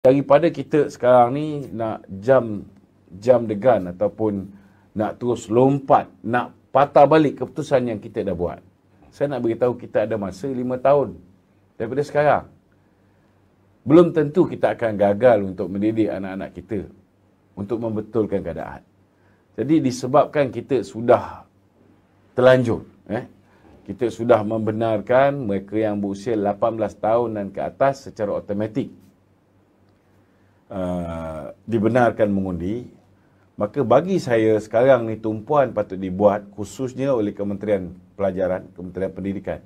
Daripada kita sekarang ni nak jam degan ataupun nak terus lompat, nak patah balik keputusan yang kita dah buat. Saya nak beritahu kita ada masa 5 tahun daripada sekarang. Belum tentu kita akan gagal untuk mendidik anak-anak kita untuk membetulkan keadaan. Jadi disebabkan kita sudah terlanjur, kita sudah membenarkan mereka yang berusia 18 tahun dan ke atas secara automatik dibenarkan mengundi, maka bagi saya sekarang ni tumpuan patut dibuat khususnya oleh Kementerian Pelajaran, Kementerian Pendidikan,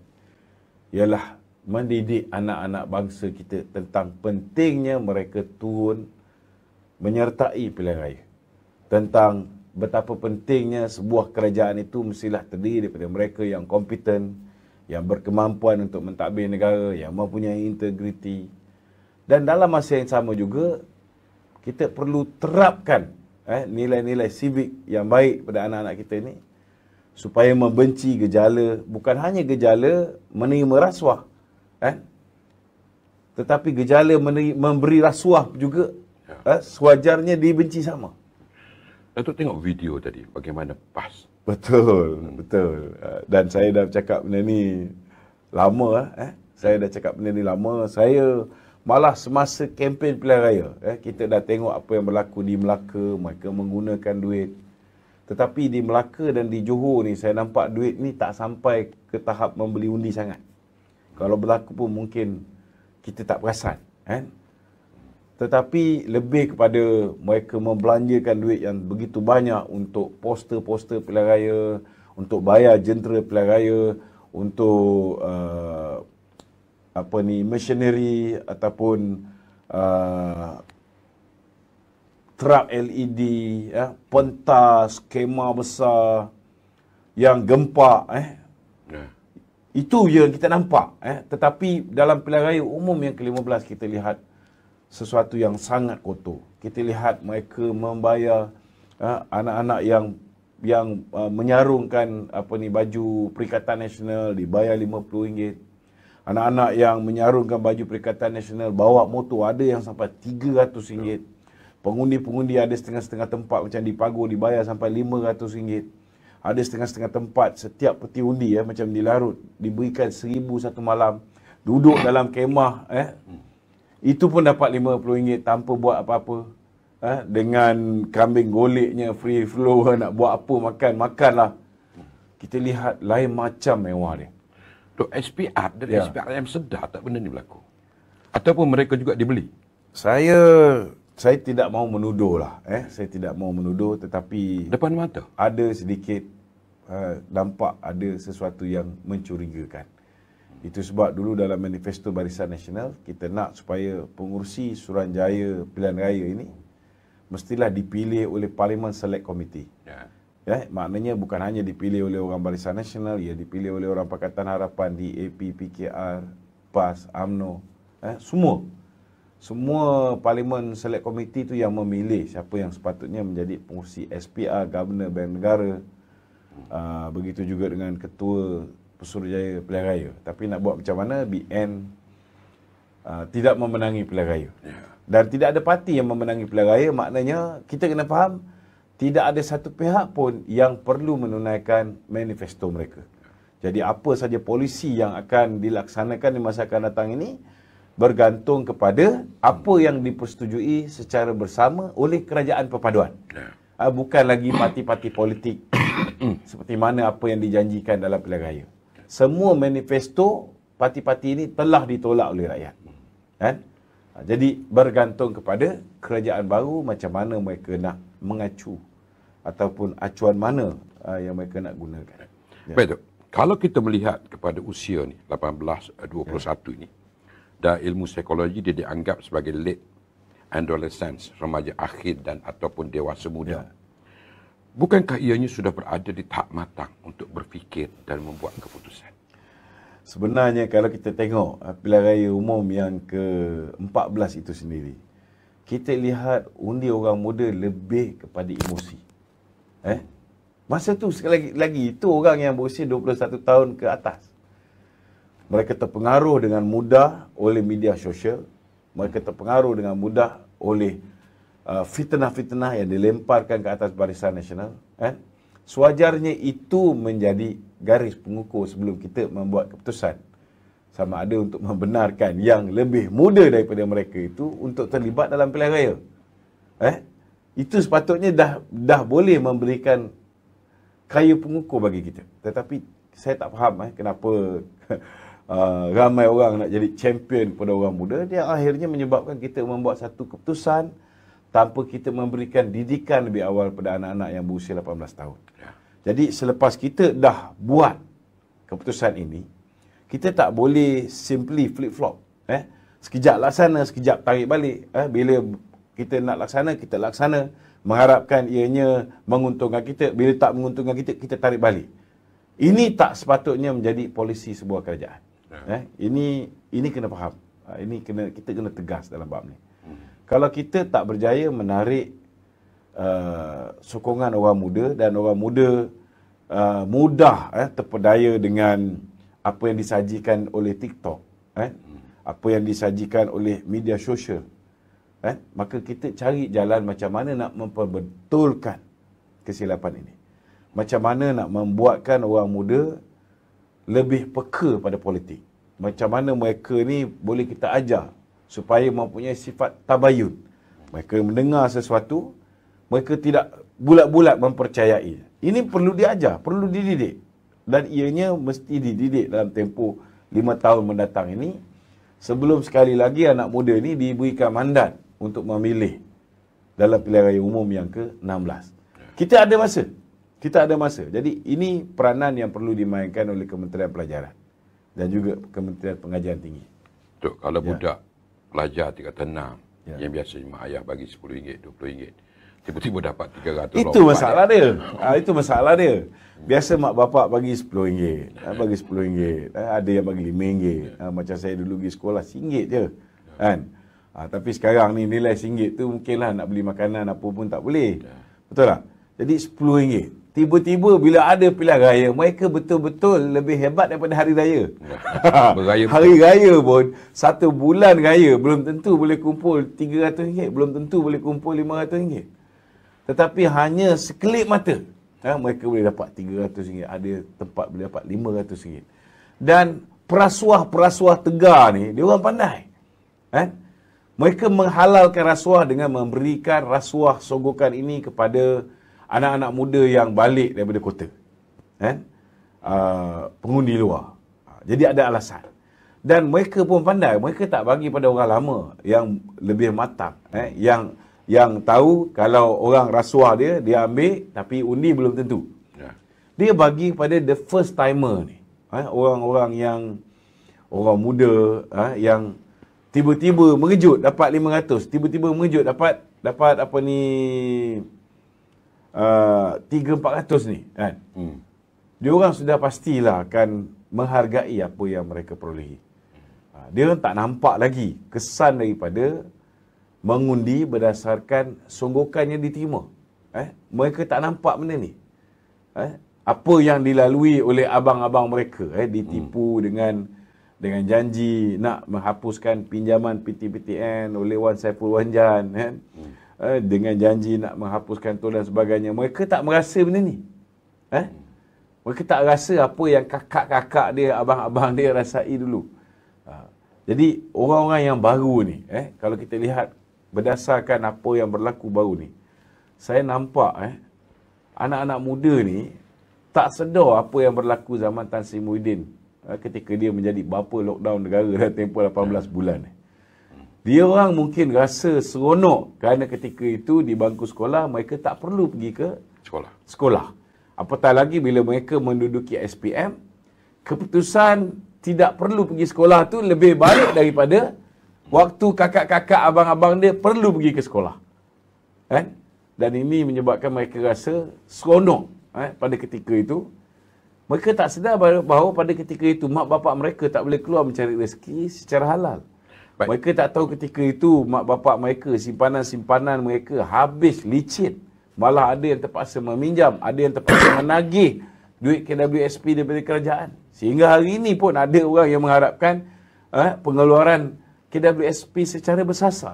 ialah mendidik anak-anak bangsa kita tentang pentingnya mereka turun menyertai pilihan raya. Tentang betapa pentingnya sebuah kerajaan itu mestilah terdiri daripada mereka yang kompeten, yang berkemampuan untuk mentadbir negara, yang mempunyai integriti. Dan dalam masa yang sama juga, kita perlu terapkan nilai-nilai civic yang baik pada anak-anak kita ini supaya membenci gejala, bukan hanya gejala menerima rasuah, tetapi gejala memberi rasuah juga sewajarnya dibenci sama. Datuk tengok video tadi, bagaimana PAS. Betul. Dan saya dah cakap benda ni lama. Saya dah cakap benda ni lama. Saya malah semasa kempen pilihan raya, kita dah tengok apa yang berlaku di Melaka, mereka menggunakan duit. Tetapi di Melaka dan di Johor ni, saya nampak duit ni tak sampai ke tahap membeli undi sangat. Kalau berlaku pun mungkin kita tak perasan. Tetapi lebih kepada mereka membelanjakan duit yang begitu banyak untuk poster-poster pilihan raya, untuk bayar jentera pilihan raya, untuk machinery ataupun truk LED, pentas, skema besar yang gempak, itu yang kita nampak. Tetapi dalam pilihan raya umum yang ke-15 kita lihat sesuatu yang sangat kotor. Kita lihat mereka membayar anak-anak yang menyarungkan baju Perikatan Nasional dibayar RM50. Anak-anak yang menyarungkan baju Perikatan Nasional bawa motor ada yang sampai RM300. Pengundi-pengundi ada setengah-setengah tempat macam di Pagur dibayar sampai RM500. Ada setengah-setengah tempat setiap peti undi macam di Larut diberikan RM1,000 satu malam. Duduk dalam kemah itu pun dapat RM50 tanpa buat apa-apa. Dengan kambing goleknya free flow, nak buat apa makanlah. Kita lihat lain macam mewah dia. Dok, SPR dari SPR yang sedar tak benda ni berlaku? Ataupun mereka juga dibeli? Saya tidak mau menuduh lah. Saya tidak mau menuduh, tetapi depan mata ada sedikit nampak ada sesuatu yang mencurigakan. Itu sebab dulu dalam manifesto Barisan Nasional, kita nak supaya pengurusi Suruhanjaya pilihan raya ini mestilah dipilih oleh Parlimen Select Committee. Maknanya bukan hanya dipilih oleh orang Barisan Nasional, ia dipilih oleh orang Pakatan Harapan, DAP, PKR, PAS, UMNO, semua Parlimen Select Committee itu yang memilih siapa yang sepatutnya menjadi pengurusi SPR, Governor Bank Negara. Begitu juga dengan Ketua Pesuruhjaya Pilihan Raya. Tapi nak buat macam mana, BN tidak memenangi pilihan raya. Dan tidak ada parti yang memenangi pilihan raya, maknanya kita kena faham, tidak ada satu pihak pun yang perlu menunaikan manifesto mereka. Jadi apa saja polisi yang akan dilaksanakan di masa akan datang ini, bergantung kepada apa yang dipersetujui secara bersama oleh kerajaan perpaduan. Bukan lagi parti-parti politik seperti mana apa yang dijanjikan dalam pilihan raya. Semua manifesto parti-parti ini telah ditolak oleh rakyat. Jadi bergantung kepada kerajaan baru macam mana mereka nak mengacu ataupun acuan mana yang mereka nak gunakan. Baik, kalau kita melihat kepada usia ni 18-21 ini, dan ilmu psikologi dia dianggap sebagai late adolescence, remaja akhir dan ataupun dewasa muda. Bukankah ianya sudah berada di tahap matang untuk berfikir dan membuat keputusan? Sebenarnya kalau kita tengok pilihan raya umum yang ke-14 itu sendiri, kita lihat undi orang muda lebih kepada emosi. Masa tu sekali lagi itu orang yang berusia 21 tahun ke atas. Mereka terpengaruh dengan mudah oleh media sosial. Mereka terpengaruh dengan mudah oleh fitnah-fitnah yang dilemparkan ke atas Barisan Nasional. Sewajarnya itu menjadi garis pengukur sebelum kita membuat keputusan. Sama ada untuk membenarkan yang lebih muda daripada mereka itu untuk terlibat dalam pilihan raya. Itu sepatutnya dah boleh memberikan kayu pengukur bagi kita. Tetapi saya tak faham kenapa ramai orang nak jadi champion pada orang muda. Dia akhirnya menyebabkan kita membuat satu keputusan tanpa kita memberikan didikan lebih awal pada anak-anak yang berusia 18 tahun. Jadi selepas kita dah buat keputusan ini, kita tak boleh simply flip-flop. Sekejap laksana, sekejap tarik balik. Bila kita nak laksana, kita laksana. Mengharapkan ianya menguntungkan kita. Bila tak menguntungkan kita, kita tarik balik. Ini tak sepatutnya menjadi polisi sebuah kerajaan. Ini kena faham. Kita kena tegas dalam bab ni. Kalau kita tak berjaya menarik sokongan orang muda dan orang muda mudah terpedaya dengan apa yang disajikan oleh TikTok, apa yang disajikan oleh media sosial, maka kita cari jalan macam mana nak memperbetulkan kesilapan ini. Macam mana nak membuatkan orang muda lebih peka pada politik. Macam mana mereka ni boleh kita ajar supaya mempunyai sifat tabayun. Mereka mendengar sesuatu, mereka tidak bulat-bulat mempercayai. Ini perlu diajar, perlu dididik. Dan ianya mesti dididik dalam tempoh 5 tahun mendatang ini. Sebelum sekali lagi anak muda ini diberikan mandat untuk memilih dalam pilihan raya umum yang ke-16. Kita ada masa. Kita ada masa. Jadi ini peranan yang perlu dimainkan oleh Kementerian Pelajaran dan juga Kementerian Pengajian Tinggi. Tok, kalau budak pelajar tingkatan 6 yang biasanya mak ayah bagi RM10, RM20, tiba-tiba dapat RM300. Itu masalah dia. Itu masalah dia. Biasa mak bapak bagi RM10, bagi RM10, ada yang bagi RM5. Macam saya dulu pergi sekolah RM1 je. Kan? Tapi sekarang ni nilai RM1 tu mungkinlah nak beli makanan apa pun tak boleh. Betul tak? Jadi RM10. Tiba-tiba bila ada pilihan raya, mereka betul-betul lebih hebat daripada hari raya. Hari raya pun, 1 bulan raya belum tentu boleh kumpul RM300, belum tentu boleh kumpul RM500. Tetapi hanya sekelip mata, mereka boleh dapat RM300, ada tempat boleh dapat RM500. Dan perasuah-perasuah tegar ni, dia orang pandai. Mereka menghalalkan rasuah dengan memberikan rasuah sogokan ini kepada anak-anak muda yang balik daripada kota. Pengundi luar. Jadi ada alasan. Dan mereka pun pandai. Mereka tak bagi pada orang lama yang lebih matang. Yang tahu kalau orang rasuah dia ambil tapi undi belum tentu. Dia bagi pada the first timer ni. Orang-orang yang orang muda yang tiba-tiba mengejut dapat 500. Tiba-tiba mengejut dapat apa ni 300-400 ni kan. Dia orang sudah pastilah akan menghargai apa yang mereka perolehi. Dia orang tak nampak lagi kesan daripada mengundi berdasarkan songgokan yang diterima. Mereka tak nampak benda ni. Apa yang dilalui oleh abang-abang mereka, ditipu dengan janji nak menghapuskan pinjaman PTPTN oleh Wan Saiful Wanjan, dengan janji nak menghapuskan tu dan sebagainya. Mereka tak merasa benda ni. Mereka tak rasa apa yang kakak-kakak dia, abang-abang dia rasai dulu. Jadi orang-orang yang baru ni, kalau kita lihat berdasarkan apa yang berlaku baru ni, saya nampak anak-anak muda ni tak sedar apa yang berlaku zaman Tan Sri Muhyiddin ketika dia menjadi bapa lockdown negara dalam tempoh 18 bulan. Dia orang mungkin rasa seronok kerana ketika itu di bangku sekolah mereka tak perlu pergi ke sekolah. Apatah lagi bila mereka menduduki SPM, keputusan tidak perlu pergi sekolah tu lebih baik daripada waktu kakak-kakak abang-abang dia perlu pergi ke sekolah. Dan ini menyebabkan mereka rasa seronok pada ketika itu. Mereka tak sedar bahawa pada ketika itu mak bapak mereka tak boleh keluar mencari rezeki secara halal. Baik. Mereka tak tahu ketika itu mak bapak mereka, simpanan-simpanan mereka habis licin. Malah ada yang terpaksa meminjam, ada yang terpaksa menagih duit KWSP daripada kerajaan. Sehingga hari ini pun ada orang yang mengharapkan pengeluaran KWSP secara bersasar.